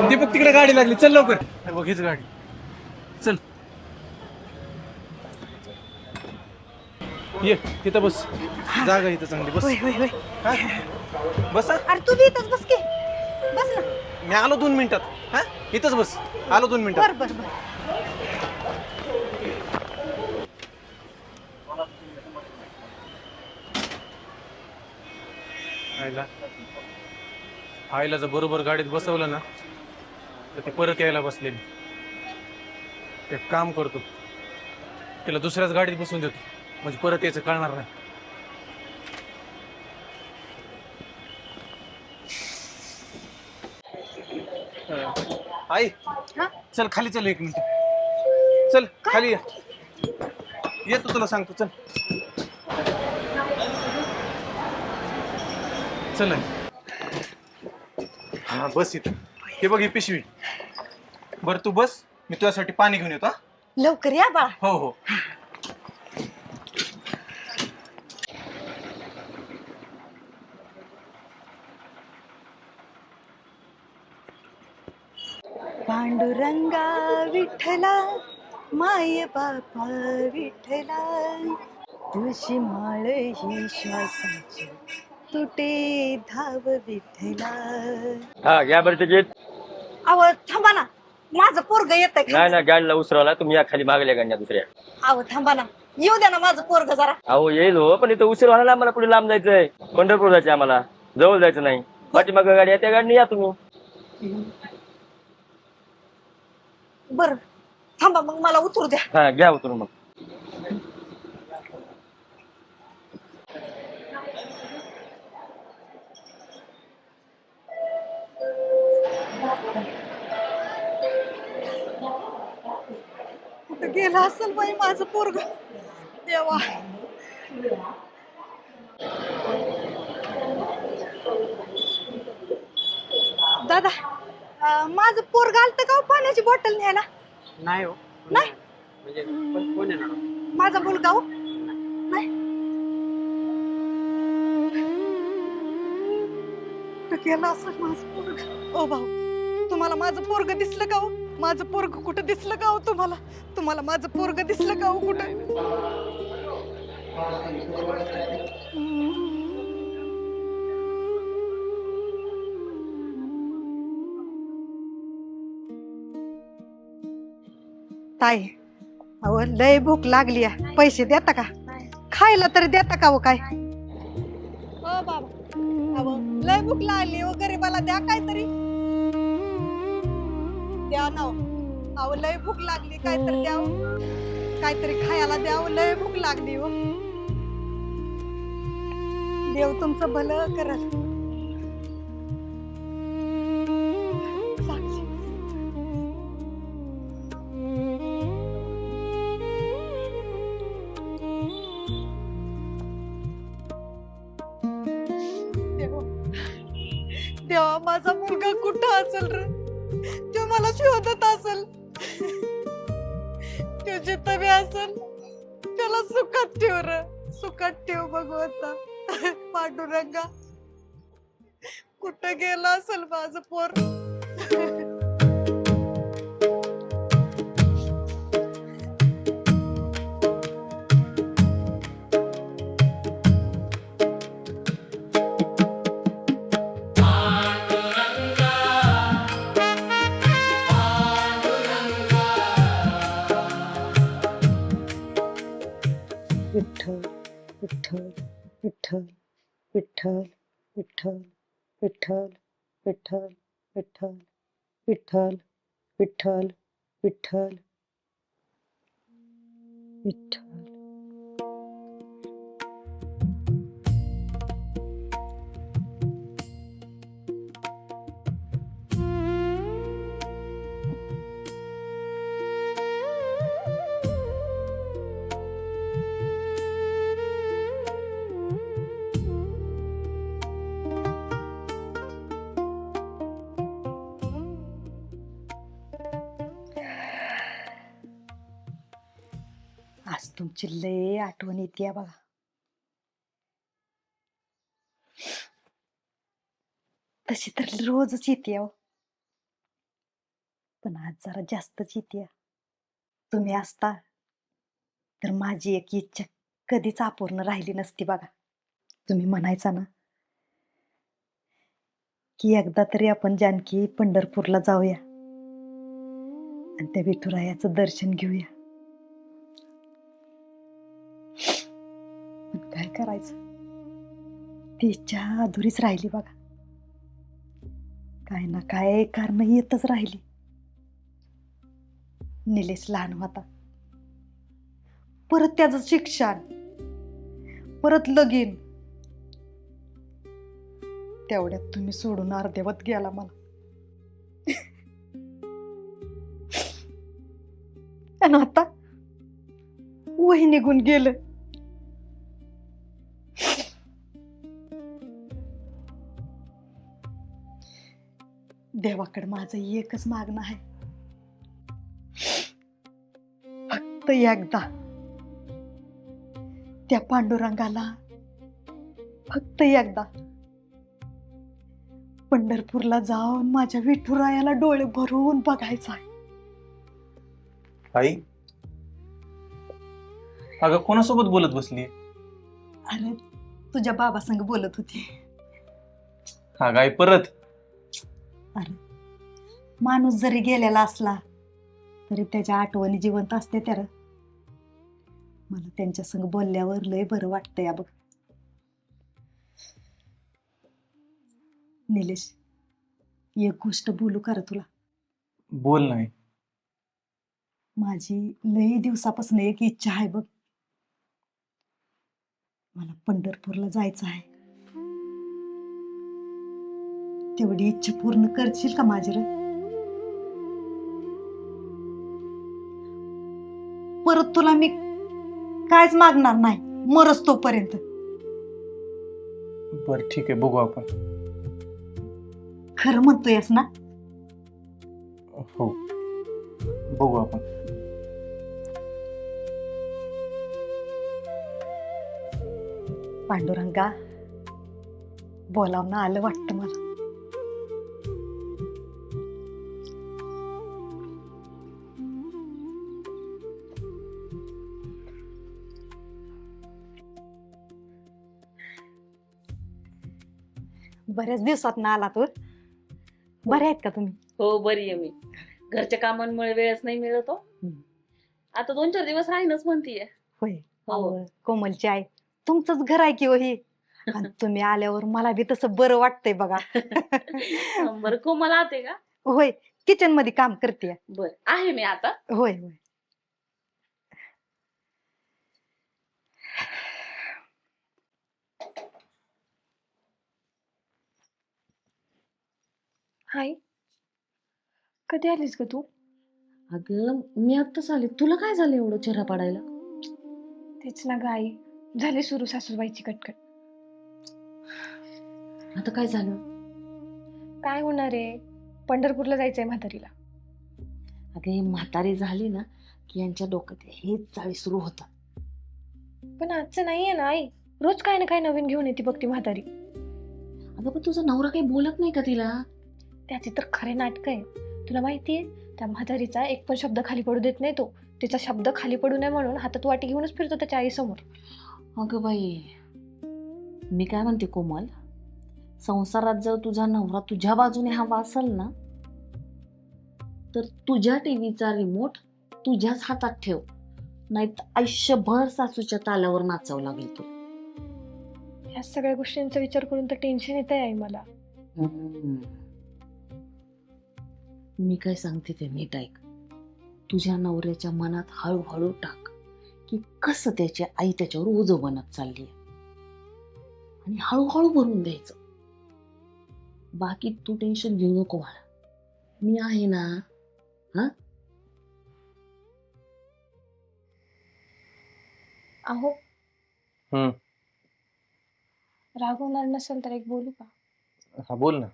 दीपक तिकडे गाडी लागली, चल लवकर. बघ हीच गाडी, चल ये इथं बस. जागा इथं चांगली बस. बस. अरे तू बी इथंच बस की, बस ना. मी आलो 2 मिनिटात. हा इथंच बस, आलो 2 मिनिटात. बर बर बर. आईला जर बरोबर गाडीत बसवलं ना तर ती परत यायला बसलेली. एक काम करतो, तिला दुसऱ्याच गाडीत बसून देतो, म्हणजे परत यायचं कळणार नाही. आई चल खाली, चल 1 मिनिट. चल खाली येतो, तुला सांगतो. चल चल. हा बस इथं. हे बघ ही पिशवी. बरं तू बस, मी तुझ्यासाठी पाणी घेऊन येतो. लवकर या बाळा. हो हो. पांडुरंगा विठ्ठला, माय बापा विठ्ठला, तुझी माळ ही श्वासाची, तुटे धाव विठ्ठला. हा घ्या बरं तिकीट. अव थांबा ना, माझं पोरग येत. नाही ना, गाडीला उसरवला तुम्ही, या खाली मागल्या गाड्या दुसऱ्या. अव थांबा ना, येऊ द्या ना माझं पोरग जरा. अहो येईल हो, पण इथं उशीर व्हायला आम्हाला पुढे लांब जायचंय. पंढरपूर जायचंय आम्हाला, जवळ जायचं नाही. पाठीमाग गाडी आहे, त्या गाडीने या तुम्ही. बर थांबा, मग मला उतरू द्या. हा घ्या उतरून मग. कुठं गेला असेल बाई माझं पोरग, देवा. दादा, माझं पोरग आलतं का हो पाण्याची बॉटल न्यायला? नाही हो. नाही म्हणजे कोण येणार? माझा मुलगा हो. नाही कुठं गेला असेल माझं पोरग. ओ भाऊ, तुम्हाला माझं पोरग दिसलं का हो? माझं पोरग कुठं दिसलं का हो तुम्हाला? तुम्हाला माझं पोरग दिसलं का हो कुठं? ताई, अहो लय भूक लागली आहे, पैसे देता का? खायला तरी देता का हो? काय हो बाबा, अहो लय भूक लागली हो, गरीबाला द्या काहीतरी, द्या ना. अहो लय भूक लागली, काहीतरी द्या, काहीतरी खायला द्या. लय भूक लागली हो. देव तुमचं भलं करत. देवा, माझा मुलगा कुठं असेल रे? तो मला शोधत असेल. तो जिथं बी असेल त्याला सुखात ठेव रे, सुखात ठेव भगवंता. पांडुरंगा, कुठं गेला असेल माझं पोर? विठ्ठल विठ्ठल विठ्ठल विठ्ठल विठ्ठल विठ्ठल विठ्ठल विठ्ठल विठ्ठल विठ्ठल विठ्ठल विठ्ठल. तुमची लय आठवण येते बघा. तशी तर रोजच येते पण आज जरा जास्तच येते. तुम्ही असता तर माझी एक इच्छा कधीच अपूर्ण राहिली नसती बघा. तुम्ही म्हणायचा ना की एकदा तरी आपण जानकी पंढरपूरला जाऊया आणि त्या विठुरायाचं दर्शन घेऊया. पण काय करायचं, ती इच्छा अधुरीच राहिली बघा. काय ना काय कारण येतच राहिली. निलेश लहान होता, परत त्याचं शिक्षण, परत लगीन, तेवढ्यात तुम्ही सोडून अर्धवट गेला मला. आणि आता वही निघून गेलं. देवाकडे माझं एकच मागणं आहे, फक्त एकदा त्या पांडुरंगाला फक्त एकदा पंढरपूरला जाऊन माझ्या विठुरायाला डोळे भरून बघायचं आहे. आई, अगं कोणासोबत बोलत बसली? अरे तुझ्या बाबा संग बोलत होती. हा गाय परत? अरे माणूस जरी गेलेला असला तरी त्याच्या आठवणी जिवंत असते. तर मला त्यांच्या संग बोलल्यावर लय बरं वाटतंय बघ. निलेश, एक गोष्ट बोलू का रे तुला? बोल नाही. माझी लई दिवसापासून एक इच्छा आहे बघ. मला पंढरपूरला जायचं आहे. तेवढी इच्छा पूर्ण करशील का माझी रे? परत तुला मी कायच मागणार नाही मरस तोपर्यंत. बर ठीक आहे, बघू आपण. खरं म्हणतोयस ना? हो, बघू आपण. पांडुरंगा, बोलावणं आलं वाटतं मला. बऱ्याच दिवसात ना आला तू. बरे आहेत का तुम्ही? हो, बरी आहे मी. घरच्या कामांमुळे वेळच नाही मिळत हो. आता 2-4 दिवस राहीनच म्हणतीये. होय. हो. अहो, कोमलची आई, तुमचंच घर आहे की हो ही. आणि तुम्ही आल्यावर मला बी तसं बरं वाटतंय बघा. बरं, कोमल आते का? होय, किचन मध्ये काम करते. बर, आहे मी आता. होय होय. हाय, कधी आलीस ग तू? अगं मी आत्ताच आले. तुला काय झालं एवढं चेहरा पाडायला? तेच ना ग आई, झाली सुरू सासूबाईची कटकट. आता काय झालं? काय होणार आहे, पंढरपूरला जायचंय म्हातारीला. अगं हे म्हातारी झाली ना की यांच्या डोक्यात हेच चाळी सुरू होतात. पण आजचं नाहीये ना आई, रोज काय ना काय नवीन घेऊन येते बघ ती म्हातारी. अगं पण तुझा नवरा काही बोलत नाही का तिला? त्याची तर खरे नाटक आहे. तुला माहितीये, त्या म्हातारीचा एक पण शब्द खाली पडू देत नाही तो. तिचा शब्द खाली पडू नये म्हणून हातात वाटी घेऊनच फिरतो त्याच्या आईसमोर. अगं बाई, मी काय म्हणते कोमल, संसारात जर तुझा नवरा तुझ्या बाजूने हवा असेल ना, तर तुझ्या टीव्हीचा रिमोट तुझ्याच हातात ठेव, नाही तर आयुष्यभर सासूच्या तालावर नाचावं लागेल तू. ह्या सगळ्या गोष्टींचा विचार करून तर टेन्शन येत आहे आई मला. मी काय सांगते ते नीट ऐक. तुझ्या नवऱ्याच्या मनात हळूहळू टाक की कसं त्याची आई त्याच्यावर ओझं बनत चालली आहे, आणि हळूहळू भरून द्यायचं. बाकी तू टेन्शन घेऊ नको मला, मी आहे ना. हा, अहो, हम्म. रागवणार नसेल तर एक बोलू का? हा बोल ना.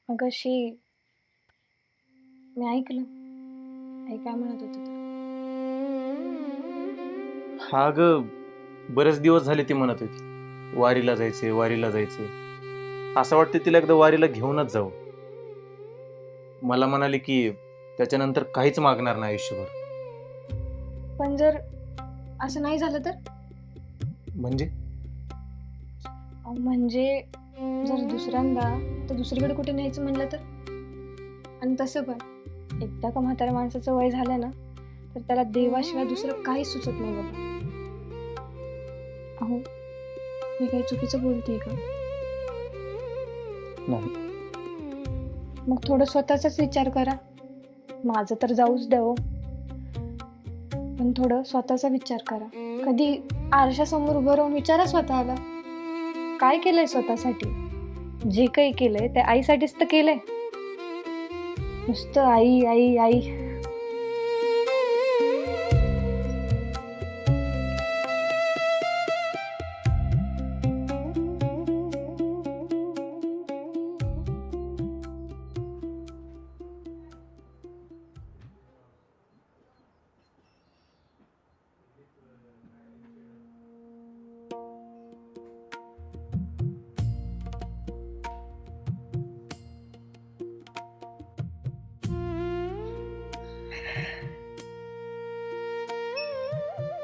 अगशी मी ऐकलं आई काय म्हणत होती तर. हा ग, बरेच दिवस झाले ती म्हणत होती वारीला जायचे वारीला जायचे. असं वाटतं तिला एकदा वारीला घेऊनच जाऊ. मला म्हणाले की त्याच्यानंतर काहीच मागणार नाही आयुष्यभर. पण जर असं नाही झालं तर? म्हणजे म्हणजे जर दुसऱ्यांदा तर दुसरीकडे कुठे न्यायचं म्हणलं तर? आणि तसं पण एकदा का म्हाताऱ्या माणसाचं वय झालं ना तर त्याला देवाशिवाय दुसरं काही सुचत नाही बाबा. अहो, मी काही चुकीचं बोलतेय का? नाही. मग थोडं स्वतःचाच विचार करा. माझं तर जाऊच द्यावं, पण थोडं स्वतःचा विचार करा. कधी आरशासमोर उभं राहून विचारा स्वतःला, काय केलंय स्वतःसाठी? जे काही केलंय ते आईसाठीच तर केलंय. नुसतं आई आई आई.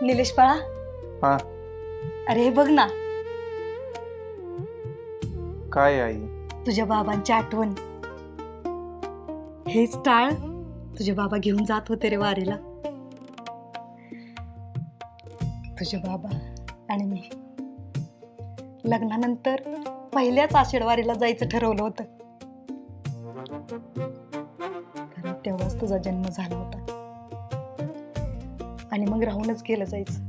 निलेश बाळा, हा. अरे हे बघ ना, काय आई? तुझ्या बाबांची आठवण. हेच टाळ तुझे बाबा घेऊन जात होते रे वारीला. तुझे बाबा आणि मी लग्नानंतर पहिल्याच आषाढ वारीला जायचं ठरवलं होतं, कारण तेव्हाच तुझा जन्म झाला होता. आणि मग राहूनच गेलं जायचं.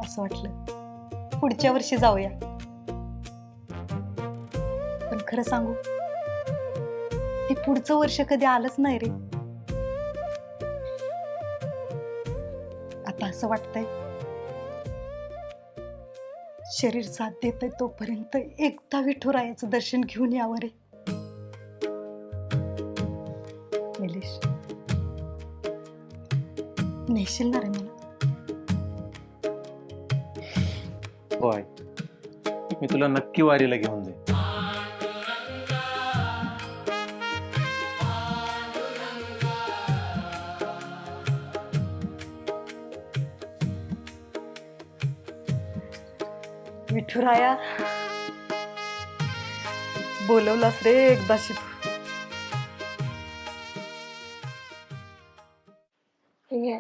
असं वाटलं पुढच्या वर्षी जाऊया. पण खरं सांगू, ते पुढचं वर्ष कधी आलंच नाही रे. आता असं वाटतंय शरीर साथ देतंय तोपर्यंत एकदा विठुरायाचं दर्शन घेऊन यावं रे. निलेश, नेशील ना रे मला? होय, मी तुला नक्की वारीला घेऊन जाईन. विठुराया, बोलवलास रे एकदाशी तू. हे घ्या.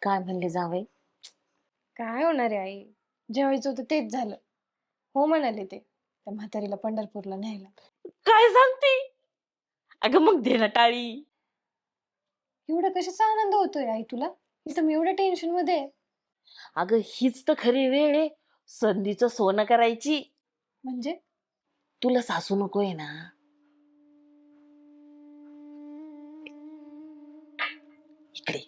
काय म्हणले जावई? काय होणार आहे आई, जेवायचं होतं तेच झालं. हो म्हणाले ते त्या म्हातारीला पंढरपूरला न्यायला. काय सांगते? अगं मग दे ना टाळी. एवढा कशाचा आनंद होतोय आई तुला? इथं मी एवढ्या टेन्शन मध्ये आहे. अगं हीच तर खरी वेळ आहे संधीचं सोनं करायची. म्हणजे तुला सासू नकोय ना? इकडे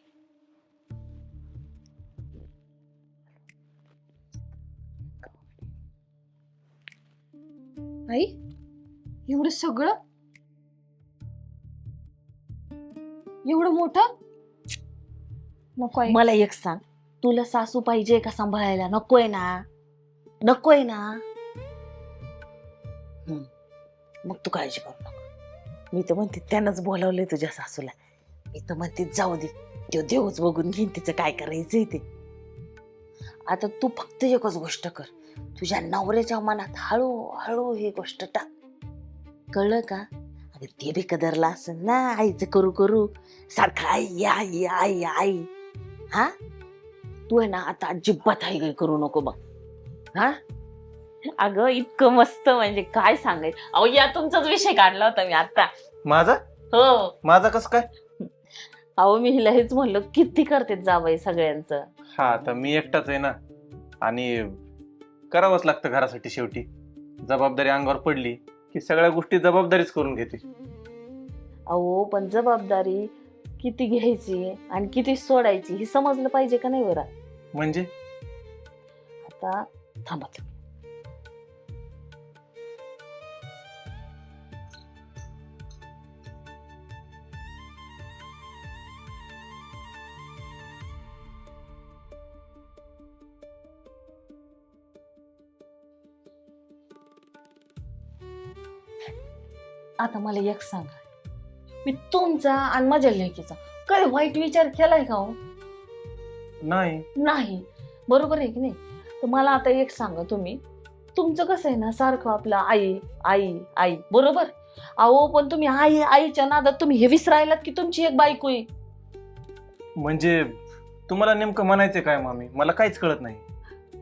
आई, एवढं सगळं, एवढं मोठं? नको आई. मला एक सांग, तुला सासू पाहिजे का सांभाळायला? नकोय ना? नकोय ना? मग तू काळजी करू नको. मी तर म्हणते त्यानंच बोलावलंय तुझ्या सासूला. मी तर म्हणते जाऊ दे, तो देवच बघून घेईन तिचं काय करायचंय ते. आता तू फक्त एकच गोष्ट कर, तुझ्या नवऱ्याच्या मनात हळूहळू ही गोष्ट टाक. कळलं का? अगं ते बी कदरला असेल ना आईचं करू करू, सारखं आई आई आई आई. हा, तू आहे ना आता अजिबात आई करू नको बघ. हा, अगं इतकं मस्त, म्हणजे काय सांगायचं. अहो या तुमचाच विषय काढला होता मी आता. माझा? हो. माझा कसं काय? अहो मी हिला हेच म्हणलं, किती करते जावई सगळ्यांचं. हा, आता मी एकटाच आहे ना, आणि करावंच लागतं घरासाठी. शेवटी जबाबदारी अंगावर पडली की सगळ्या गोष्टी जबाबदारीच करून घेते. अहो पण जबाबदारी किती घ्यायची आणि किती सोडायची हे समजलं पाहिजे का नाही बरं? म्हणजे आता थांबा. आता मला एक सांगा, मी तुमचा आणि माझ्या लेकीचा कधी वाईट विचार केलाय का हो? नाही. नाही. बरोबर आहे की नाही? तर मला आता एक सांगा तुम्ही, तुमचं कसं आहे ना, सारखं आपलं आई आई आई, बरोबर? अहो पण तुम्ही आई आईच्या नादात तुम्ही हे विसरायलात की तुमची एक बायको आहे. म्हणजे तुम्हाला नेमकं म्हणायचं काय मामी? मला काहीच कळत नाही.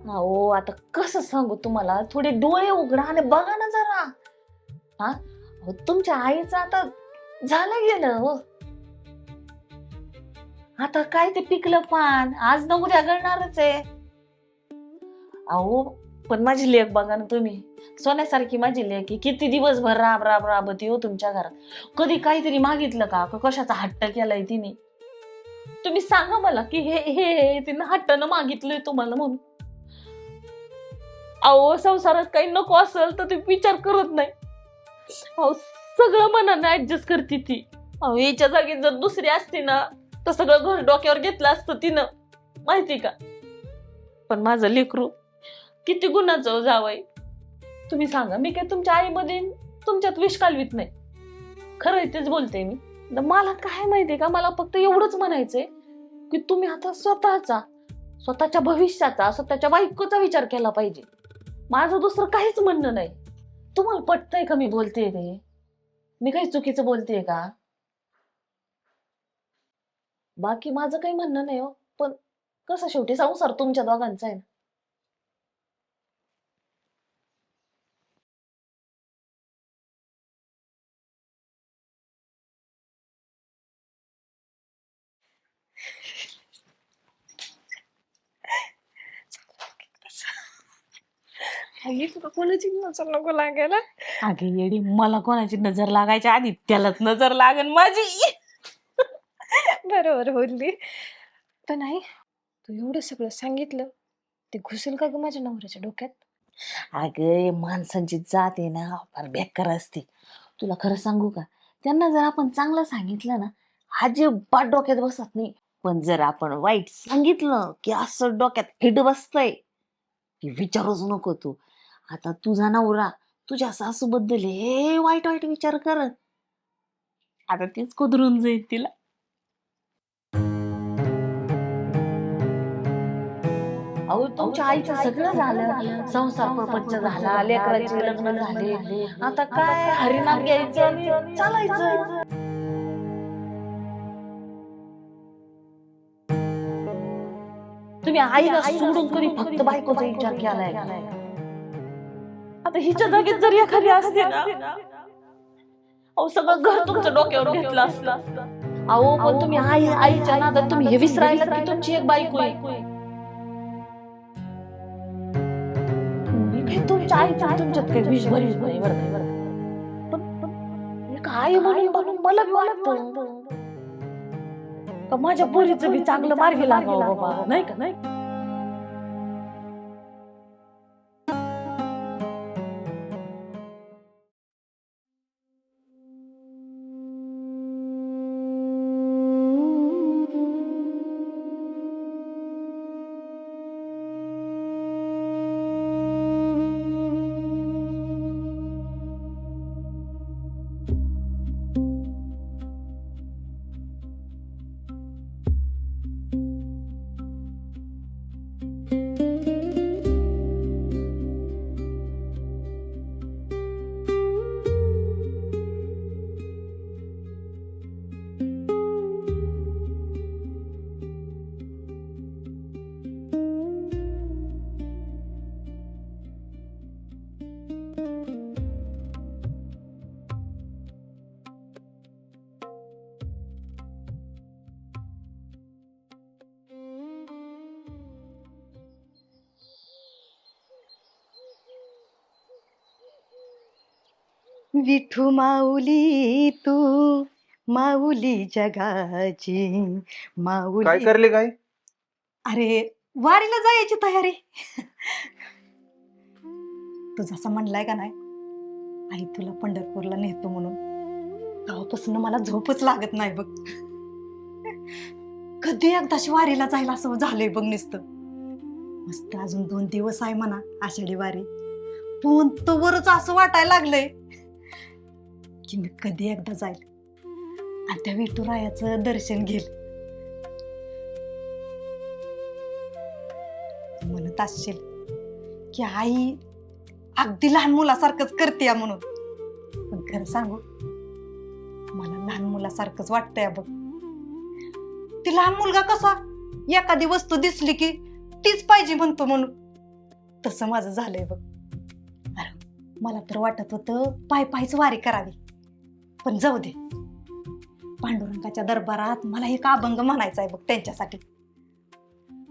अहो आता कसं सांगू तुम्हाला, थोडे डोळे उघडा आणि बघा ना जरा. हा अहो, तुमच्या आईचं आता झालं गेलं हो. आता काय ते पिकलं पान आज न उद्या गळणारच आहे. अहो पण माझी लेक बघा ना तुम्ही, सोन्यासारखी माझी लेक आहे. किती दिवसभर राब राब राबती हो तुमच्या घरात. कधी काहीतरी मागितलं का कशाचा हट्ट केलाय तिने? तुम्ही सांगा मला की हे हे तिने हट्टानं मागितलंय तुम्हाला म्हणून. अहो संसारात काही नको असेल तर तुम्ही विचार करत नाही. अहो सगळं मनानं ऍडजस्ट करते ती. अहो हिच्या जागी जर दुसरी असती ना तर सगळं घर डोक्यावर घेतलं असतं तिनं, माहिती का? पण माझं लेकरू किती गुणाचं जावई. तुम्ही सांगा, मी काय तुमच्या आईमध्ये तुमच्यात विष कालवीत नाही. खरं तेच बोलते मी. मला काय माहितीये का, मला फक्त एवढंच म्हणायचंय की तुम्ही आता स्वतःच्या भविष्याचा, स्वतःच्या बायकोचा विचार केला पाहिजे. माझं दुसरं काहीच म्हणणं नाही. तुम्हाला पटतंय का मी बोलतेय ते? मी काही चुकीचं बोलतेय का? बाकी माझं काही म्हणणं नाही हो, पण कसं शेवटी संसार तुमच्या दोघांचा आहे ना. आई तुला कोणाची नजर नको लागायला. अगे येडी, मला कोणाची नजर लागायच्या आधी त्यालाच नजर लागन माझी. बरोबर बोलली. पण नाही, तू एवढं सगळं सांगितलं ते घुसेल का ग माझ्या नवऱ्याच्या डोक्यात? अगं माणसांची जात आहे ना फार बेकार असते. तुला खरं सांगू का, त्यांना जर आपण चांगलं सांगितलं ना अजिबात डोक्यात बसत नाही. पण जर आपण वाईट सांगितलं की असं डोक्यात हिट बसतंय की विचारूच नको तू. आता तुझा नवरा तुझ्या सासूबद्दल हे वाईट वाईट विचार करत, आता तीच कुदरून जाईल तिला. अहो तुमच्या आईचं सगळं झालं, संसार प्रपंच झाला, लेकरांचे लग्न झाले, आता काय हरिनाम घ्यायचं आणि चालायचं. तुम्ही आईला सोडून कधी फक्त बायकोचा विचार केलाय? आता हिच्या जागेत जर एखादी असते ना, अहो सगळं घर तुमच्या डोक्यावर घेतलं असतं. अहो पण तुम्ही आईच्या नादात तुम्ही हे विसरायला की तुमची एक बायको आहे. तुमच्या आईच्या तुमच्यात काही विष भरीत नाही बरं का? पण एक आई म्हणून मला बी वाटतं का माझ्या पोरीचं बी चांगलं मार्गी लागावं बाबा, नाही का? नाही विठू माऊली तू माऊली जगाची काय माऊली. करले काय? अरे वारीला जायची तयारी. तू जसं म्हणलाय का नाही, आई तुला पंढरपूरला नेतो म्हणून, तेव्हापासून मला झोपच लागत नाही बघ. कधी एकदाशी वारीला जायला असं झालंय बघ नुसतं. मस्त अजून 2 दिवस आहे म्हणा आषाढी वारी, पण तोवरच असं वाटायला लागलंय की मी कधी एकदा जाईल आणि त्या विठुरायाचं दर्शन घेईल. म्हणत असशील की आई अगदी लहान मुलासारखंच करते म्हणून, पण खरं सांगू मला लहान मुलासारखंच वाटतंय बघ. ती लहान मुलगा कसा एखादी वस्तू दिसली की तीच पाहिजे म्हणतो म्हणून, तसं माझं झालंय बघ. अरे मला तर वाटत होतं पाय पायच वारी करावी, पण जाऊ दे. पांडुरंगाच्या दरबारात मला एक अभंग म्हणायचा आहे बघ त्यांच्यासाठी.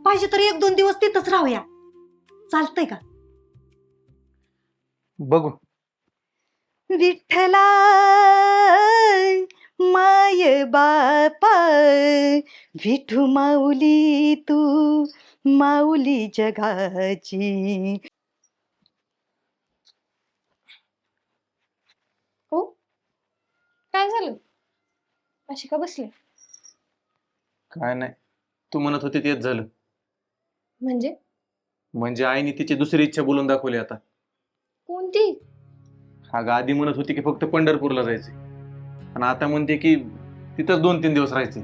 पाहिजे तर 1-2 दिवस तिथंच राहूया, चालतंय का? बघू. विठ्ठला माय बापा, विठू माऊली तू माऊली जगाची. हो, काय झालं? अशी का बसले? काय नाही, तू म्हणत होती तेच झालं. म्हणजे आईने तिची दुसरी इच्छा बोलून दाखवली आता. कोणती? अगं आधी म्हणत होती की फक्त पंढरपूरला जायचे, आणि आता म्हणते की तिथंच 2-3 दिवस राहायचे.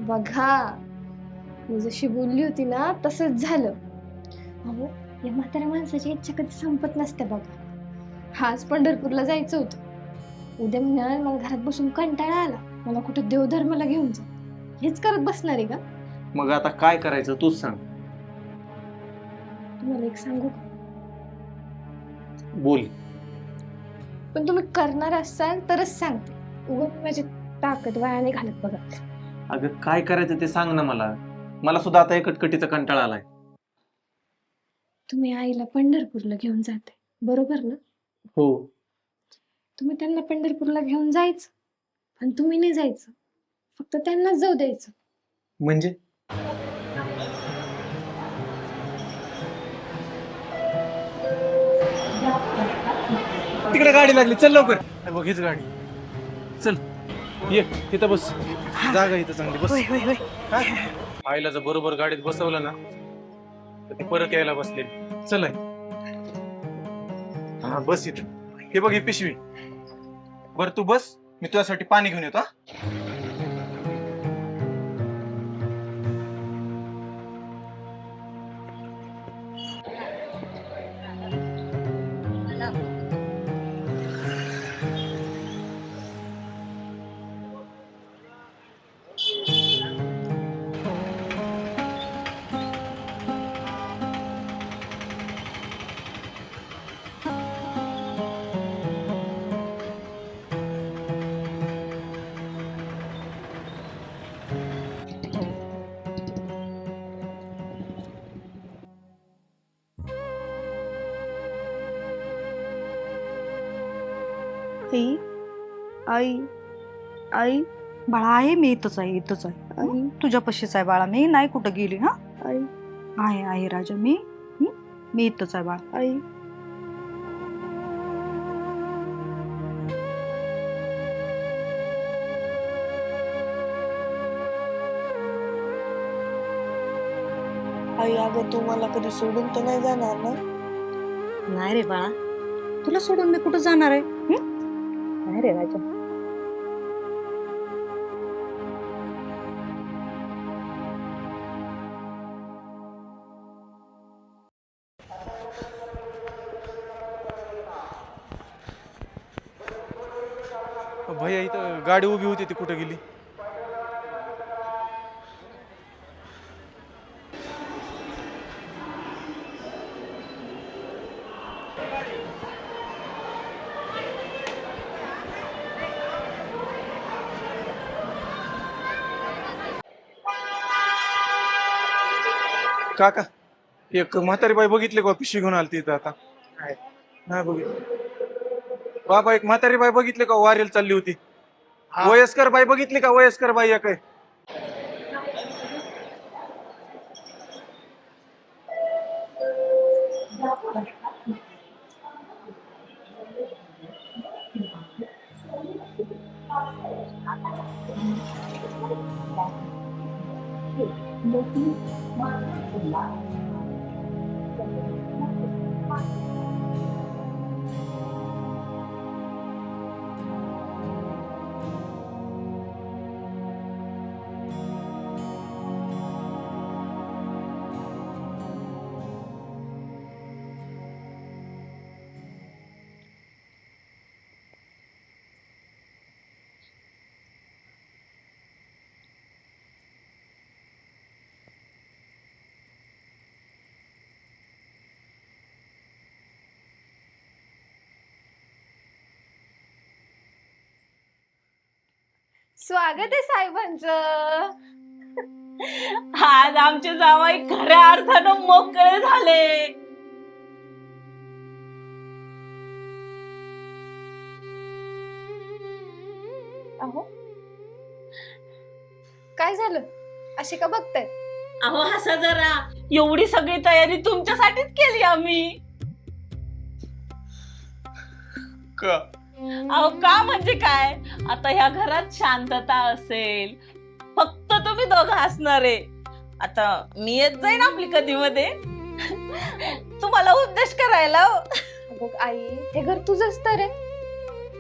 बघा, मी जशी बोलली होती ना तसंच झालं. अहो, या म्हाताऱ्या माणसाची इच्छा कधी संपत नसते बघा. आज पंढरपूरला जायचं होतं, उद्या म्हणाल मला घरात बसून कंटाळा आला, मला कुठं देवधर्माला घेऊन जा. हेच करत बसणार आहे का? मग आता काय करायचं तूच सांग. तुम्हाला एक सांगू का? बोल. पण तुम्ही करणार असाल तरच सांगते. उगाच माझी ताकद वाया नाही घालत बघा. अगं काय करायचं ते सांग ना मला. मला सुद्धा आता कटकटीचा कंटाळा आलाय. तुम्ही आईला पंढरपूरला घेऊन जाते, बरोबर ना? हो. तुम्ही त्यांना पंढरपूरला घेऊन जायचं, पण तुम्ही नाही जायचं, फक्त त्यांनाच जाऊ द्यायचं. म्हणजे तिकडे गाडी लागली, चल लवकर. बघ हीच गाडी, चल ये तिथं बस. जागा इथं चांगली बस. होय होय होय. हा? आईला जर बरोबर गाडीत बसवलं ना तर ती परत यायला बसलेली. चल आई. हा बस इथं. हे बघ ही पिशवी. बर तू बस, मी तुझ्यासाठी पाणी घेऊन येतो. आई आई आई बाळा, आहे मी इथंच आहे, इथंच आहे. तुझ्या पशीच आहे बाळा, मी नाही कुठं गेली. हा आई आहे राजा, मी इथंच आहे बाळा. आई आई अगं तू मला कधी सोडून तर नाही जाणार ना? नाही रे बाळा, तुला सोडून मी कुठं जाणार आहे? नाही रे राजा. भैया इथं गाडी उभी होती, ती कुठे गेली? काका, एक म्हातारी बाई बघितली का पिशवी घेऊन आली तिथं? आता नाही बघितली. बाबा एक म्हातारी बाई बघितली का वारीला चालली होती? वयस्कर बाई बघितली का? वयस्कर बाई या काय? स्वागत आहे साहेबांचं. आज आमचे जावई खऱ्या अर्थानं मोकळे झाले. अहो काय झालं, असे का बघताय? अहो हसा जरा, एवढी सगळी तयारी तुमच्यासाठीच केली आम्ही. का? अहो का म्हणजे काय, आता ह्या घरात शांतता असेल, फक्त तुम्ही दोघं असणार आहे. आता मी येत जाईन आपली कधी मध्ये तुम्हाला उद्देश करायला. अगं आई, हे घर तुझंच तर आहे.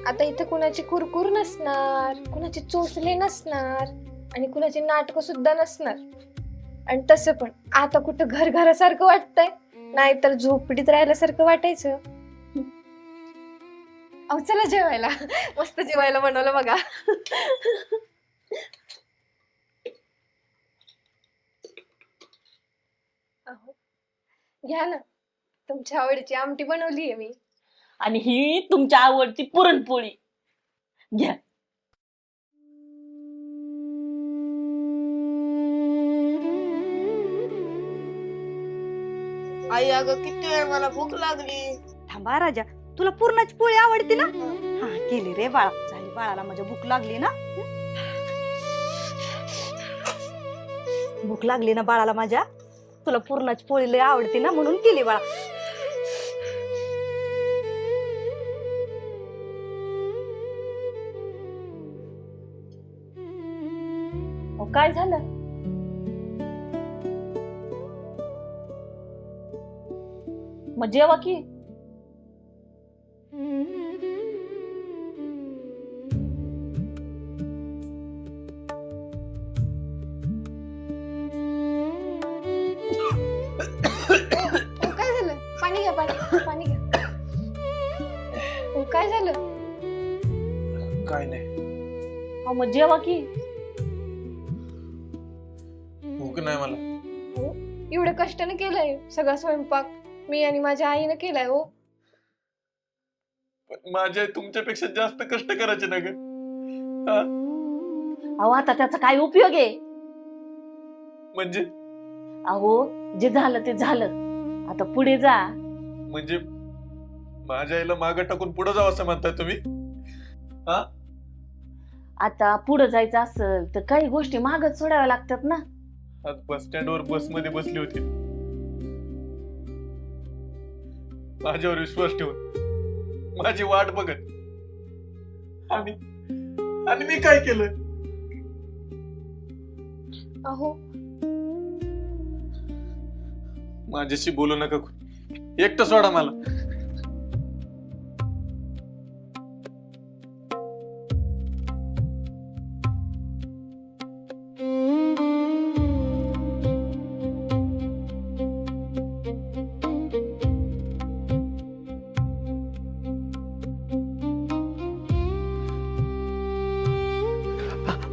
आता इथे कुणाची कुरकुर नसणार, कुणाची चोचले नसणार आणि कुणाची नाटकं सुद्धा नसणार. आणि तसं पण आता कुठं घर घरासारखं वाटतंय, नाहीतर झोपडीत राहिल्यासारखं वाटायचं. अहो चला जेवायला, मस्त जेवायला बनवलं बघा. अहो घ्या ना, तुमच्या आवडीची आमटी बनवली आहे मी. आणि ही तुमच्या आवडती पुरणपोळी घ्या. आई अगं किती वेळ, मला भूक लागली. थांबा राजा, तुला पूर्णाची पोळी आवडते ना? हा केली रे बाळा. झाली, बाळाला माझ्या भूक लागली ना. भूक लागली ना बाळाला माझ्या, तुला पूर्णाची पोळी लय आवडते ना म्हणून केली बाळा. काय झालं? मग जेवा की. काय झालं? पाणी घ्या, पाणी पाणी घ्या. काय झालं? काय नाही, मग जेवा की. भूक नाही मला. एवढं कष्टाने केलंय सगळा स्वयंपाक, मी आणि माझ्या आईनं केलाय. हो माझ्या तुमच्यापेक्षा जास्त कष्ट करायचे ना ग. अहो आता त्याचा काय उपयोग आहे? म्हणजे अहो जे झालं ते झालं, आता पुढे जा. म्हणजे माझ्या आईला मागं टाकून पुढे जावं असं म्हणताय तुम्ही? आता पुढे जायचं असेल तर काही गोष्टी मागच सोडाव्या लागतात ना. आज बस स्टँड वर बस मध्ये बसली होती, माझ्यावर विश्वास ठेवून माझी वाट बघत, आणि मी काय केलं? अहो माझ्याशी बोलू नका, एकटं सोडा मला.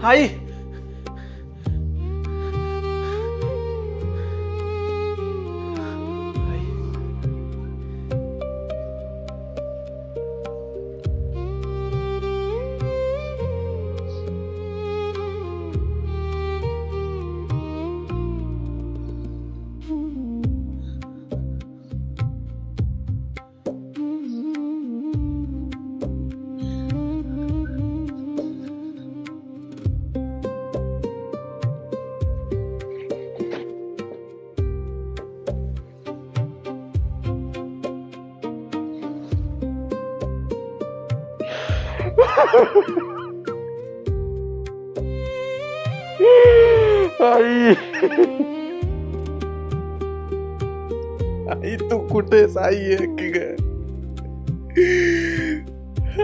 आई, आई, आई तू कुठेस? आई आहे की ग?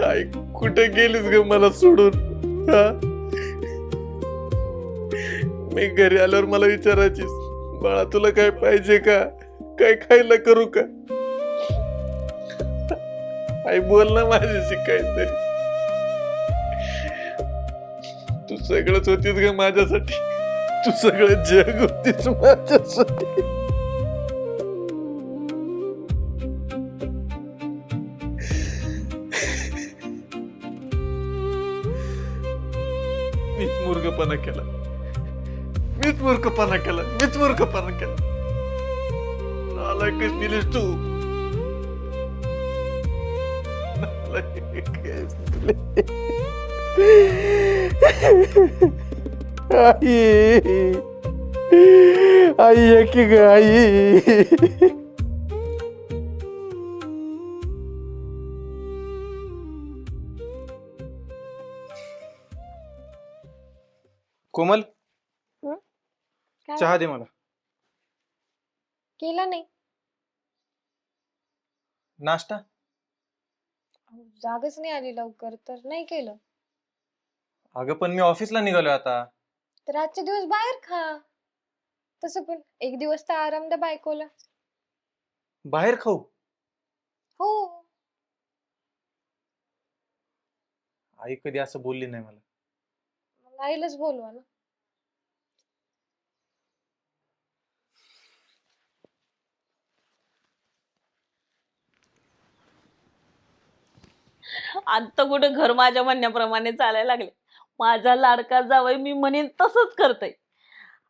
आई कुठे गेलीस ग मला सोडून? मी घरी आल्यावर मला विचारायचीस, बाळा तुला काय पाहिजे का, काय खायला करू का? आई बोल ना माझ्याशी काहीतरी. तू सगळंच होतीस ग माझ्यासाठी, तू सगळं जग होतीस माझ्यासाठी. मीच मूर्खपणा केला. नालायकच दिलीस तू. नालायकच दिली. आई ये की ग आई. कोमल, काय चहा दे मला. केलं नाही? नाश्ता? जागच नाही आली लवकर तर नाही केलं. अगं पण मी ऑफिसला निघालोय आता. तर आजचे दिवस बाहेर खा. तसं पण एक दिवस तर आराम द्या बायकोला. बाहेर खाऊ? हो. आई कधी असं बोलली नाही मला. मग आईलाच बोलवा ना. आता कुठं घर माझ्या म्हणण्याप्रमाणे चालायला लागले. माझा लाडका जावई मी म्हणेन तसंच करतय.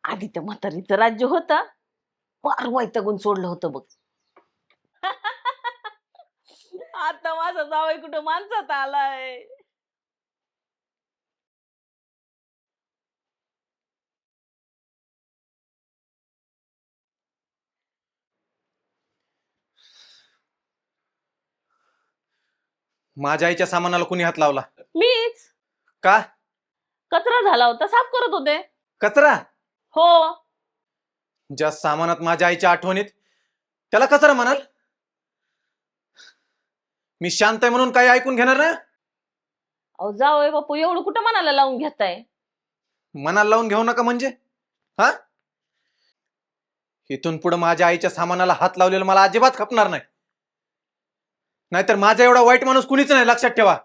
आधी त्या म्हातारीचं राज्य होता, फार वैतागून सोडलं होतं बघ. आता माझा जावई कुठं माणसात आलाय. माझ्या आईच्या सामानाला कुणी हात लावला? मीच. का? कचरा झाला होता, साफ करत होते. कचरा? हो. ज्या सामानात माझ्या आईच्या आठवणीत, त्याला कचरा म्हणाल? मी शांत आहे म्हणून काही ऐकून घेणार ना? अहो जावई बापू, एवढं कुठं मनाला लावून घेताय? मनाला लावून घेऊ नका म्हणजे? हा, इथून पुढे माझ्या आईच्या सामानाला हात लावलेला मला अजिबात खपणार नाही. नाहीतर माझा एवढा वाईट माणूस कुणीच नाही, लक्षात ठेवा.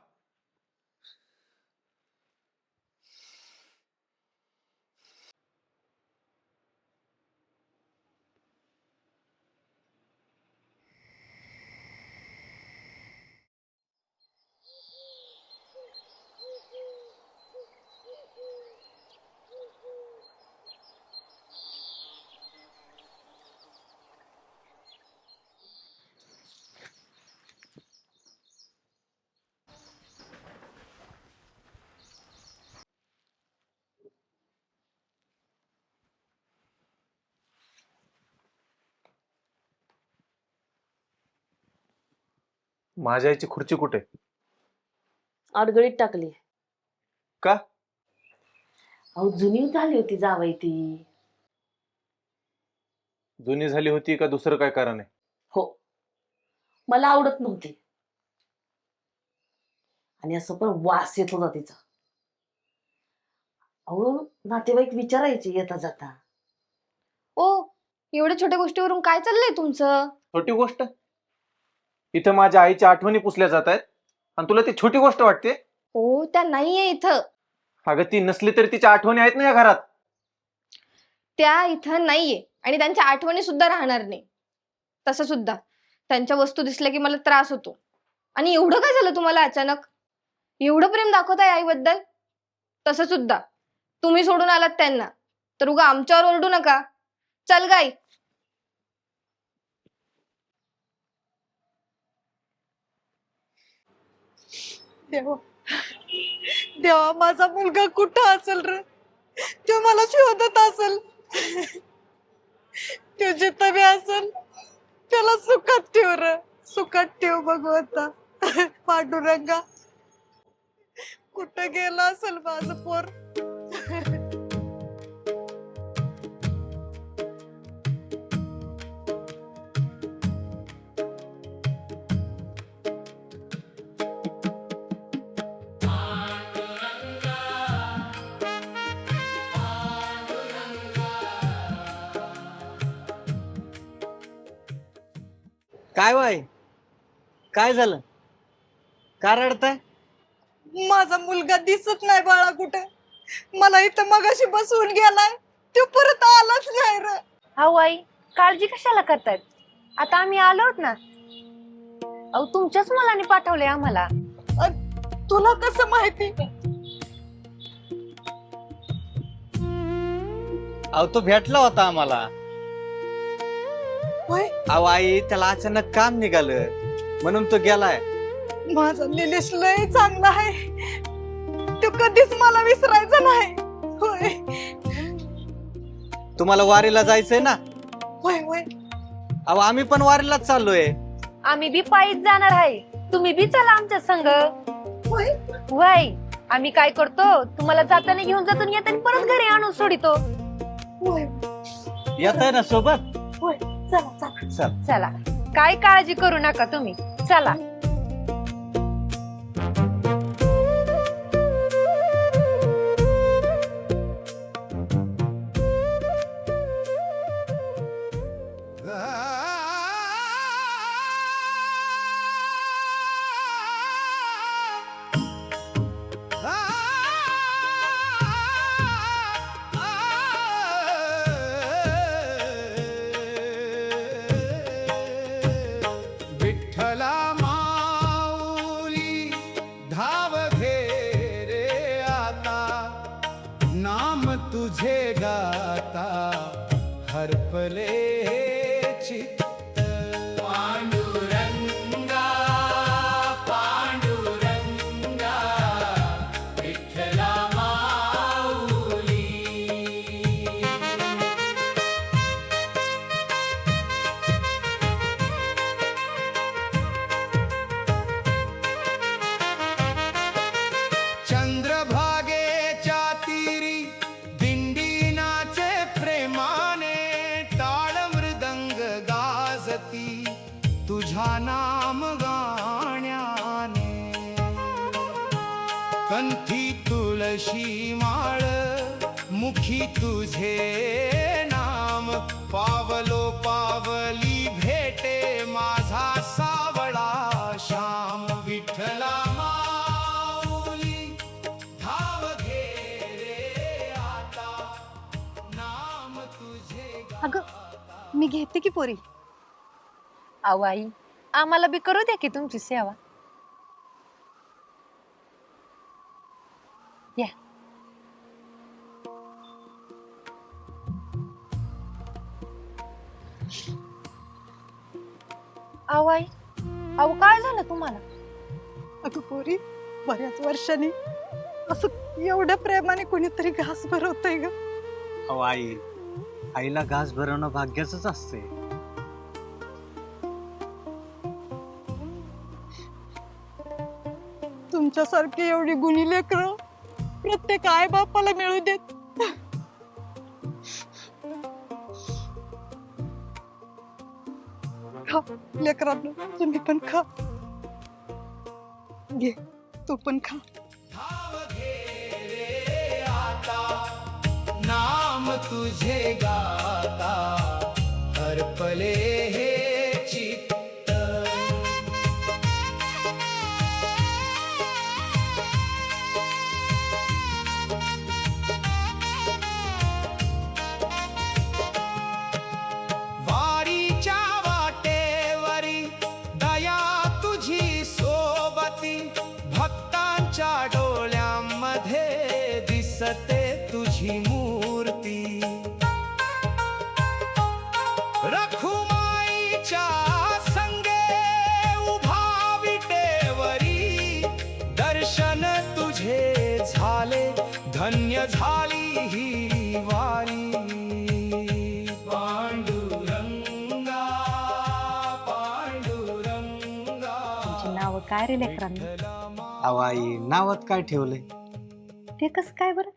माझ्या आईची खुर्ची कुठे? अडगळीत टाकली. का? अहो जुनी झाली होती जावई ती. जुनी झाली होती का दुसरं काय कारण आहे? हो, मला आवडत नव्हती. आणि असं पण वास येत होता तिचा. अहो नातेवाईक विचारायचे येता जाता. ओ, एवढ्या छोट्या गोष्टीवरून काय चाललंय तुमचं? छोटी गोष्ट? इथं माझ्या आईच्या आठवणी पुसल्या जात आहेत आणि तुला ती छोटी गोष्ट वाटते? हो, त्या नाहीये इथं. अगं ती नसली तरी तिच्या आठवणी आहेत ना या घरात. त्या इथं नाहीये आणि त्यांच्या आठवणी सुद्धा राहणार नाही. तसं सुद्धा त्यांच्या वस्तू दिसल्या की मला त्रास होतो. आणि एवढं काय झालं तुम्हाला अचानक? एवढं प्रेम दाखवताय आईबद्दल? तसं सुद्धा तुम्ही सोडून आलात त्यांना तर उगा आमच्यावर ओरडू नका. चल गाई. देवा, देवा, माझा मुलगा कुठं असेल रे? तो मला शोधत असेल. तो जिथं बी असेल त्याला सुखात ठेव रे, सुखात ठेव भगवंता. पांडुरंगा, कुठं गेला असेल माझं पोर? काय वय? काय झालं? का रडताय? माझा मुलगा दिसत नाही बाळा कुठे. मला इथं मगाशी बसवून गेलाय, तो परत आलाच नाही रे. अहो आई, काळजी कशाला करतायत? आता आम्ही आलोत ना. अहो तुमच्याच मुलाने पाठवले आम्हाला. तुला कसं माहिती? अहो तो भेटला होता आम्हाला. होय अहो आई त्याला अचानक काम निघालं म्हणून तो गेलाय. माझा निलेश लय चांगला आहे, तो कधीच मला विसरायचा नाही. होय तुम्हाला वारीला जायचंय ना? होय होय अहो आम्ही पण वारीलाच चाललोय. आम्ही बी पायीच जाणार आहे, तुम्ही बी चला आमच्या संग. होय वय आम्ही काय करतो, तुम्हाला जाताना घेऊन जातो आणि येताना परत घरी आणून सोडितो. होय येत आहे ना सोबत? होय चला चला. चल. चला, काय काळजी करू नका तुम्ही, चला. विठ्ठला माऊली धाव घे रे आता, नाम तुझे गाता हरपले चित्त. पांडुरंगा पांडुरंगा विठ्ठला माऊली. चंद्रभागेच्या तीरी दिंडी नाचे प्रेमाने, टाळ मृदंग गाजती तुझा नाम गाण्याने. कंठी तुळशी माळ मुखी तुझे नाम, पावलो पावली भेटे माझा सावळा श्याम. विठ्ठला माऊली धाव घे रे आता, नाम तुझे अगं मी घेते की पोरी. अहो आई, आम्हाला बी करू द्या की तुमची सेवा. या. अहो आई, अहो काय झालं तुम्हाला? अगं पोरी, बऱ्याच वर्षांनी असं एवढ्या प्रेमाने कोणीतरी घास भरवतय ग. अहो आई, आईला घास भरवणं भाग्याचंच असते. तुमच्यासारखी एवढी गुणी लेकरं प्रत्येक आई बापाला मिळू देत. खा लेकरांनो, तुम्ही पण खा. घे तू पण खा. नाम तुझे गाता हरपले हे चित्त. वारीच्या वाटेवरी दया तुझी सोबती, भक्तांच्या डोळ्यांमध्ये दिसते तुझी मूर्ती. रखुमाईच्या संगे उभा विटेवरी, दर्शन तुझे झाले धन्य झाली ही वारी. पांडुरंगा पांडुरंगा. तुमची नाव काय रे लेकरांना? अहो आई नावात काय ठेवलंय? ते कसं काय बरं?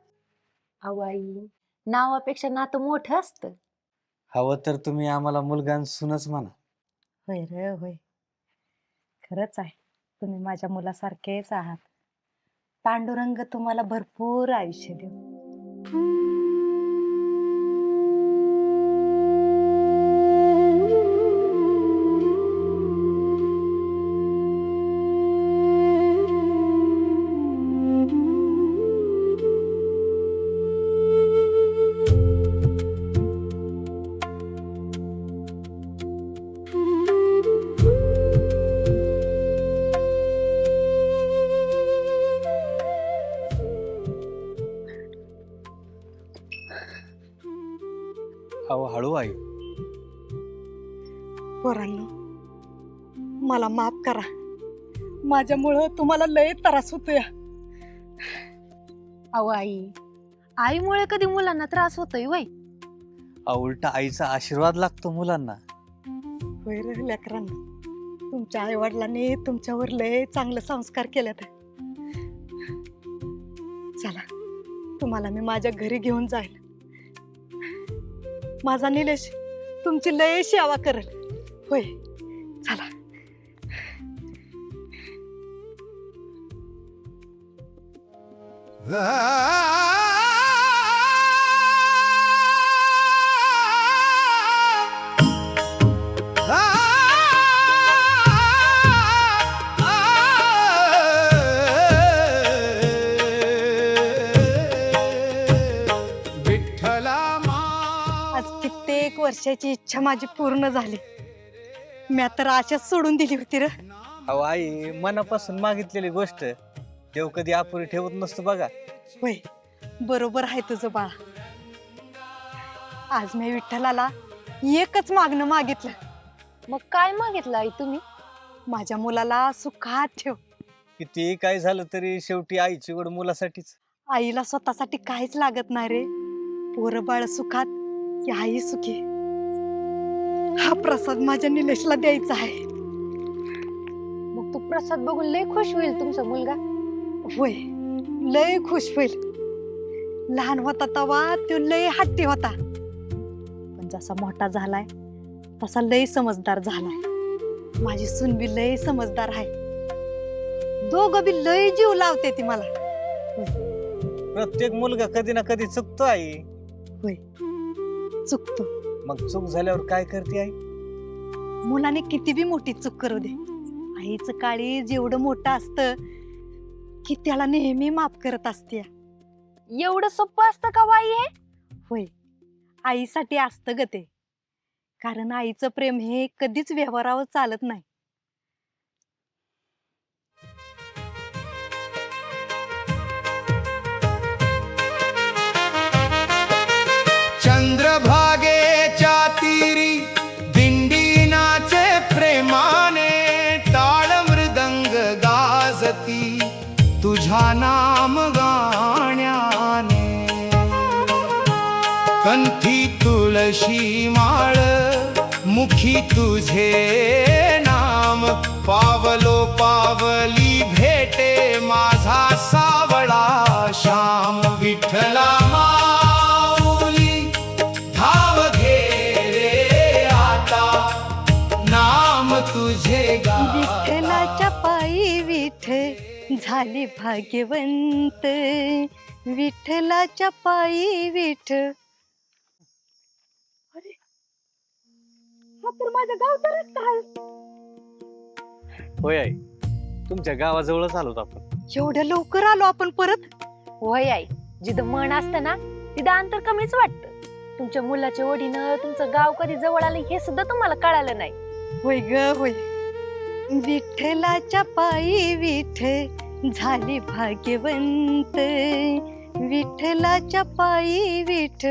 अहो आई, नावापेक्षा नातं मोठं असतं. हवं तर तुम्ही आम्हाला मुलगा आणि सूनच म्हणा. होय रे होय, खरंच आहे, तुम्ही माझ्या मुलासारखेच आहात. पांडुरंग तुम्हाला भरपूर आयुष्य देऊ. अहो हळू आई. पोरांनो, मला माफ करा. माझ्यामुळं तुम्हाला लय त्रास होतोय. अहो आईमुळे कधी मुलांना त्रास होतोय वय? उलटा आईचा आशीर्वाद लागतो मुलांना. होय रे लेकरांनो, तुमच्या आई वडिलांनी तुमच्यावर लय चांगले संस्कार केलेत. चला, तुम्हाला मी माझ्या घरी घेऊन जाईल. माझा निलेश तुमची लय सेवा करेल. होय, चला. आज कित्येक वर्षाची इच्छा माझी पूर्ण झाली. मी तर आशाच सोडून दिली होती र. अहो आई, मनापासून मागितलेली गोष्ट देव कधी अपुरी ठेवत नसतो बघा. होय, बरोबर आहे तुझं बाळा. आज मी विठ्ठलाला एकच मागणं मागितलं. मग काय मागितलं आई तुम्ही? माझ्या मुलाला सुखात ठेव. किती काय झालं तरी शेवटी आईची गोड मुलासाठीच. आईला स्वतःसाठी काहीच लागत नाही रे. पोरं बाळ सुखात की आई सुखी. हा प्रसाद माझ्या निलेशला द्यायचा आहे. मग तू प्रसाद बघून लय खुश होईल तुमचा मुलगा. होय, लय खुश होईल. लहान होता तेव्हा तो लय हट्टी होता, पण जसा मोठा झालाय तसा लय समजदार झालाय. माझी सून बी लय समजदार आहे. दोघं बी लय जीव लावते ती मला. प्रत्येक मुलगा कधी ना कधी चुकतो आई. होय, चुकतो. मग चूक झाल्यावर काय करते आई? मुलाने किती बी मोठी चूक करू दे, आईचं काळी जेवढं मोठं असतं की त्याला नेहमी माफ करत असते. एवढं सोपं असतं का बाई हे? होय, आईसाठी असतं ग ते. कारण आईचं प्रेम हे कधीच व्यवहारावर चालत नाही. चंद्रभागेच्या तीरी दिंडी नाचे प्रेमाने, टाळ मृदंग गाजती तुझा नाम गाण्याने. कंठी तुळशी माळ, मुखी तुझे नाम, पावलो पावली भेटे माझा सावळा श्याम. विठ्ठला माऊली धाव घे रे आता, नाम तुझे गा. विठ्ठलाच्या पायी विठ झाली भाग्यवंत. विठ्ठलाच्या पायी विठ. अरे, हा तर माझ्या गावचा रस्ता आहे. होय आई, तुमच्या गावाजवळच आलोत आपण. एवढ्या लवकर आलो आपण परत? होय आई, जिथं मन असतं ना तिथं अंतर कमीच वाटतं. तुमच्या मुलाच्या ओढीनं तुमचं गाव कधी जवळ आलं हे सुद्धा तुम्हाला कळालं नाही. होय ग होय. विठ्ठलाच्या पायी विठ झाली भाग्यवंत. विठ्ठलाच्या पायी विठ.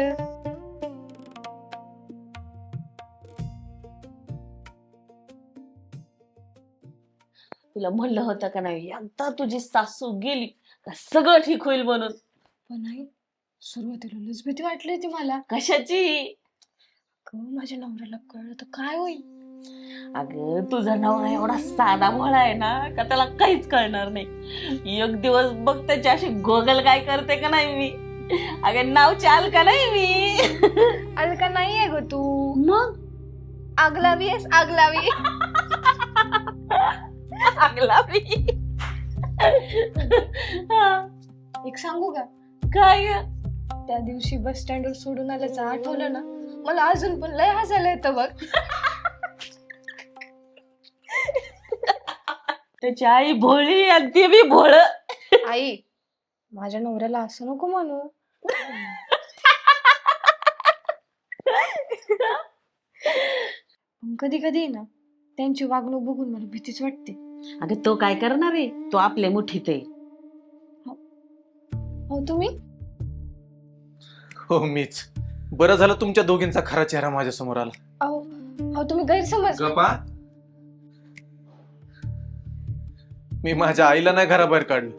तुला म्हणलं होतं का नाही, एकदा तुझी सासू गेली का सगळं ठीक होईल म्हणून. पण आई, सुरुवातीला लस भीती वाटली होती मला. कशाची? माझ्या नवऱ्याला कळलं तर काय होईल? अगं, तुझा नवरा एवढा साधा भोळा आहे ना का त्याला काहीच कळणार नाही. एक दिवस बघ त्याची अशी गोगल काय करते का नाही मी. अगं, नाव चाल का नाही मी. अलका नाही आहे ग तू. मग आगलावी आहेस, आगलावी. आगलावी. एक सांगू का? काय ग? त्या दिवशी बस स्टँडवर सोडून आल्याचं आठवलं ना, मला अजून पण लय हसायला येतं बघ. त्याची आई भोळी आणि ते बी भोळ. आई, माझ्या नवऱ्याला असं नको म्हणू. कधी कधी ना त्यांची वागणूक बघून मला भीतीच वाटते. अगं, तो काय करणार आहे? तो आपल्या मुठीत आहे. हो तुम्ही? हो मीच. बरं झालं तुमच्या दोघींचा खरा चेहरा माझ्या समोर आला. अहो अहो तुम्ही गैरसमज. गप्पा. मी माझ्या आईला नाही घराबाहेर काढलं,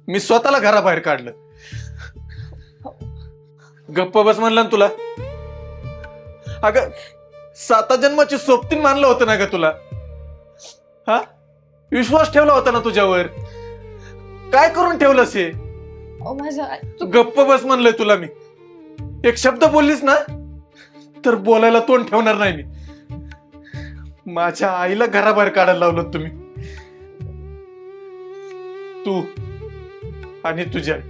मी स्वतःला घराबाहेर काढलं. गप्प बस म्हणलं ना तुला. अगं 7 जन्माची सोबतीन मानलं होतं ना ग तुला. हा, विश्वास ठेवला होता ना तुझ्यावर. काय करून ठेवलंस हे? अहो माझं गप्प बस म्हणलंय तुला मी. एक शब्द बोललीस ना तर बोलायला तोंड ठेवणार नाही मी. माझ्या आईला घराबाहेर काढायला लावलं तुम्ही, तू आणि तुझ्या आई.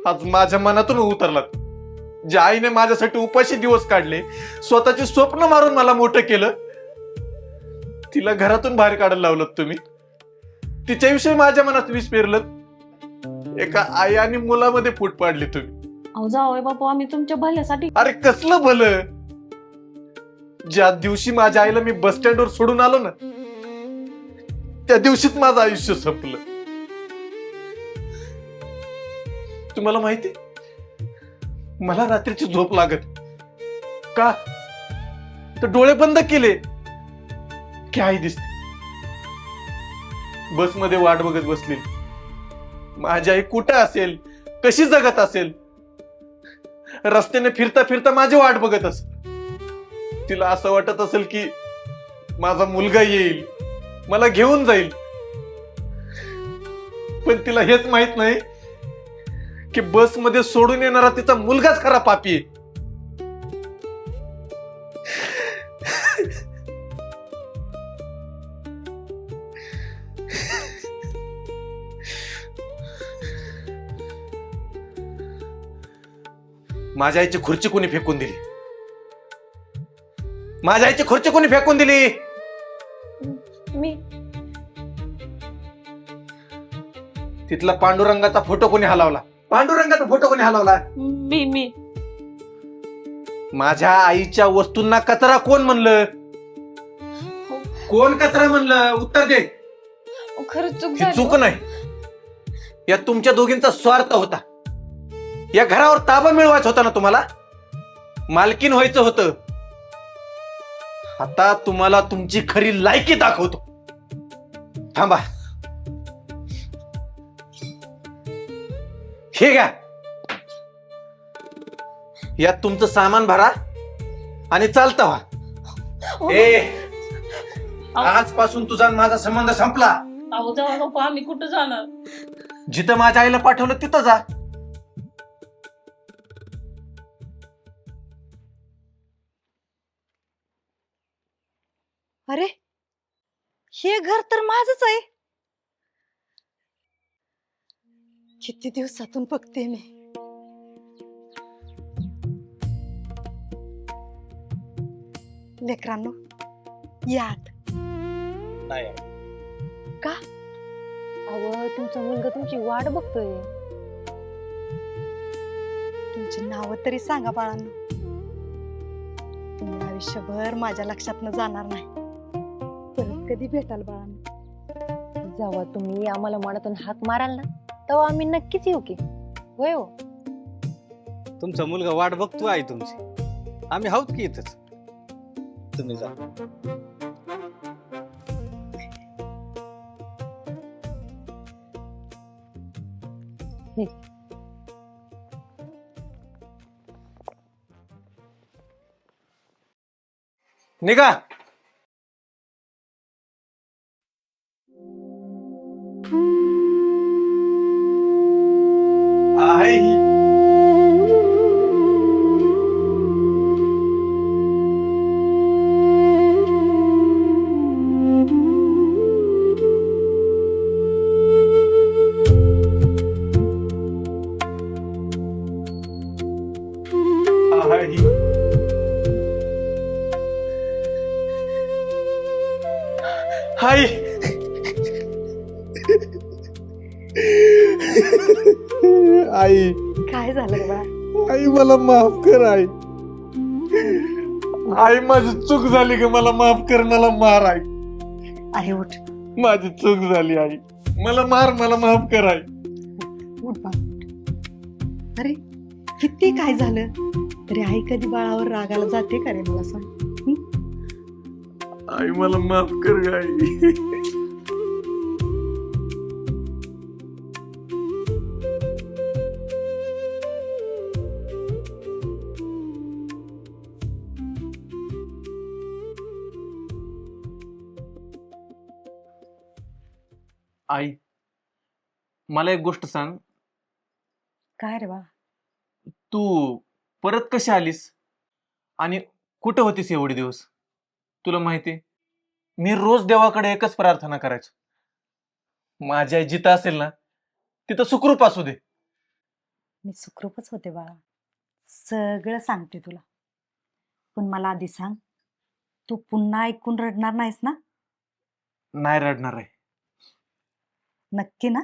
आज माझ्या मनातून उतरलात. ज्या आईने माझ्यासाठी उपाशी दिवस काढले, स्वतःची स्वप्न मारून मला मोठं केलं, तिला घरातून बाहेर काढायला लावलं तुम्ही. तिच्याविषयी माझ्या मनात विष पेरलं. एका आई आणि मुलामध्ये फूट पाडली तुम्ही. अहो जावई बापू, आम्ही तुमच्या भल्यासाठी. अरे कसलं भलं? ज्या दिवशी माझ्या आईला मी बस स्टँडवर सोडून आलो ना, त्या दिवशीच माझं आयुष्य संपलं. तुम्हाला माहिती, मला रात्रीची झोप लागत का? तर डोळे बंद केले की आई दिसते. बसमध्ये वाट बघत बसली. माझी आई कुठं असेल, कशी जगत असेल, रस्त्याने फिरता फिरता माझी वाट बघत असेल. तिला असं वाटत असेल की माझा मुलगा येईल, मला घेऊन जाईल. पण तिला हेच माहित नाही की बसमध्ये सोडून येणारा तिचा मुलगाच खरा पापी आहे. माझ्या आईची खुर्ची कोणी फेकून दिली? माझ्या आईची खुर्ची कोणी फेकून दिली? मी. तिथला पांडुरंगाचा फोटो कोणी हलवला? पांडुरंगाचा फोटो कोणी हलवला? मी. माझ्या आईच्या वस्तूंना कचरा कोण म्हणलं? कोण कचरा म्हणलं? उत्तर दे. खरंच चूक ही झाली. चूक नाही, या तुमच्या दोघींचा स्वार्थ होता. या घरावर ताबा मिळवायचा होता ना तुम्हाला, मालकीन व्हायचं होतं. आता तुम्हाला तुमची खरी लायकी दाखवतो. थांबा, हे घ्या. यात तुमचं सामान भरा आणि चालता व्हा. आजपासून तुझा आणि माझा संबंध संपला. अहो जावई बापू, आम्ही कुठं जाणार? जिथं माझ्या आईला पाठवलं तिथं जा. अरे, हे घर तर माझंच आहे. किती दिवसातून बघते मी. लेकरांनो, यात का? अहो तुमचा मुलगा तुमची वाट बघतोय. तुमची नाव तरी सांगा बाळांनो. तुम्ही आयुष्यभर माझ्या लक्षात न जाणार नाही. परत कधी भेटाल बाळांनो? जेव्हा तुम्ही आम्हाला मनातून हाक माराल ना, तेव्हा आम्ही नक्कीच येऊ की. होय हो. तुमचा मुलगा वाट बघतो आई तुमची. आम्ही आहोत की इथंच. तुम्ही जा. निघा. आई, आई, आई, काय झालं रे बाळा? आई मला माफ कर. आई, आई माझी चूक झाली ग, मला माफ कर, मला मार. आई, अरे उठ, माझी चूक झाली. आई मला मार, मला माफ कर. आई, उठ बाळा. अरे किती काय झालं तरी आई कधी बाळावर रागाला जाते का रे, मला सांग. आई मला माफ कर आई. आई, मला एक गोष्ट सांग. काय रे बा? तू परत कशी आलीस आणि कुठं होतीस एवढे दिवस? तुला माहिती, मी रोज देवाकडे एकच प्रार्थना करायचो, माझी आई जिथं असेल ना तिथं सुखरूप असू दे. मी सुखरूपच होते बाळा, सगळं सांगते तुला. पण मला आधी सांग, तू पुन्हा ऐकून रडणार नाहीस ना? नाही रडणार आहे. नक्की ना?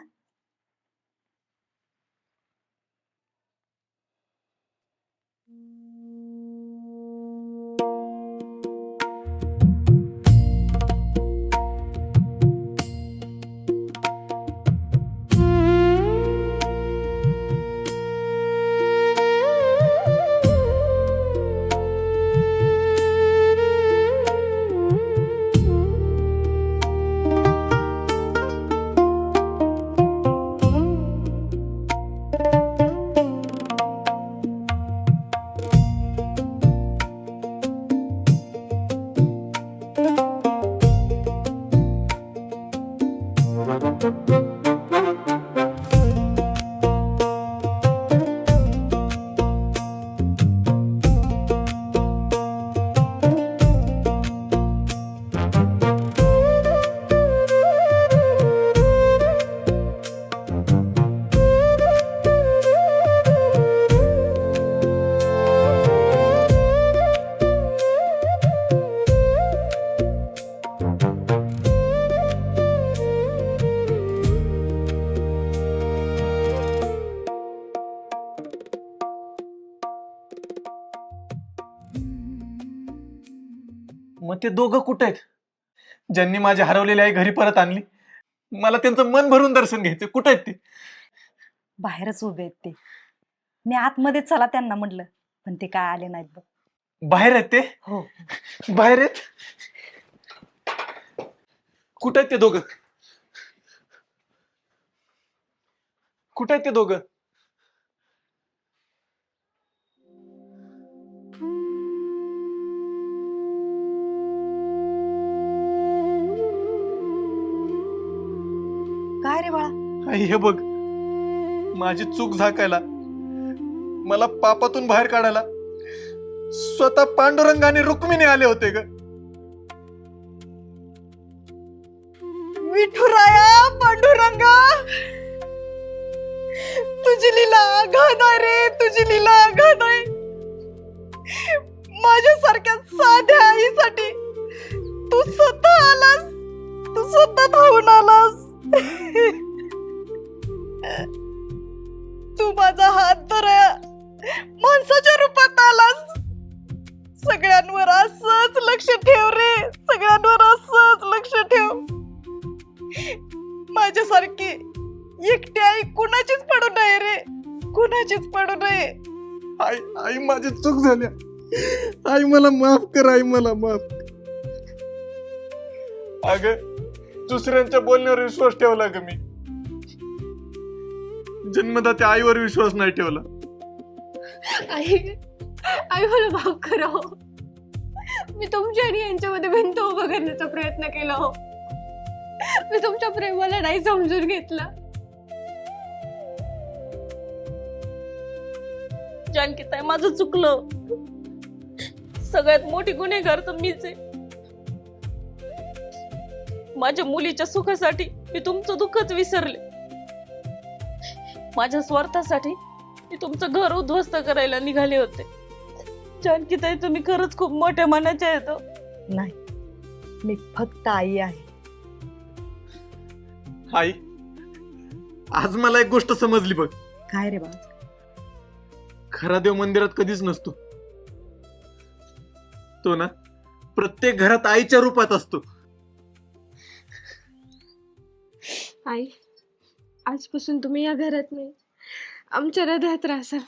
मग ते दोघं कुठे आहेत ज्यांनी माझी हरवलेली आई घरी परत आणली? मला त्यांचं मन भरून दर्शन घ्यायचं. कुठे आहेत ते? बाहेरच उभे आहेत ते. मी आतमध्ये चला त्यांना म्हटलं, पण ते काय आले नाहीत बघ. बाहेर आहेत ते? हो. बाहेर आहेत? कुठे आहेत ते दोघं? कुठे आहेत ते दोघं? काय रे बाळा? आई हे बघ, माझी चूक झाकायला, मला पापातून बाहेर काढायला स्वतः पांडुरंग आणि रुक्मिणी आले होते ग. विठुराया, पांडुरंगा, तुझी लीला अगाध आहे रे, तुझी लीला अगाध आहे. माझ्यासारख्या साध्या आईसाठी तू स्वतः आलास, तू स्वतः धावून आलास. तू माझा हात धराया माणसाच्या रूपात आलास. सगळ्यांवर असंच लक्ष ठेव रे, सगळ्यांवर असंच लक्ष ठेव. माझ्यासारखी एकटी आई कुणाचीच पडू नये रे, कुणाचीच पडू नये. आई आई माझी चूक झाल्या. आई मला माफ कर, आई मला माफ. अगं, दुसऱ्यांच्या बोलण्यावर विश्वास ठेवला ग मी, जन्मदात्या आईवर विश्वास नाही ठेवला. आई आई मला माफ करा हो. मी तुमच्या आणि यांच्यामध्ये भिंत उभं करण्याचा प्रयत्न केला हो. मी तुमच्या प्रेमाला नाही समजून घेतलं. जानकीताई, माझं चुकलं. सगळ्यात मोठी गुन्हेगार तर मीच आहे. माझ्या मुलीच्या सुखासाठी मी तुमचं दुःखच विसरले. माझ्या स्वार्थासाठी मी तुमचं घर उद्ध्वस्त करायला निघाले होते. जानकीताई, तुम्ही खरंच खूप मोठ्या मनाच्या आहेत. नाही, मी फक्त आई आहे. आई, आज मला एक गोष्ट समजली बघ. काय रे बा? खरा देव मंदिरात कधीच नसतो. तो ना प्रत्येक घरात आईच्या रूपात असतो. आई, आजपासून तुम्ही या घरात नाही, आमच्या हृदयात राहसाल.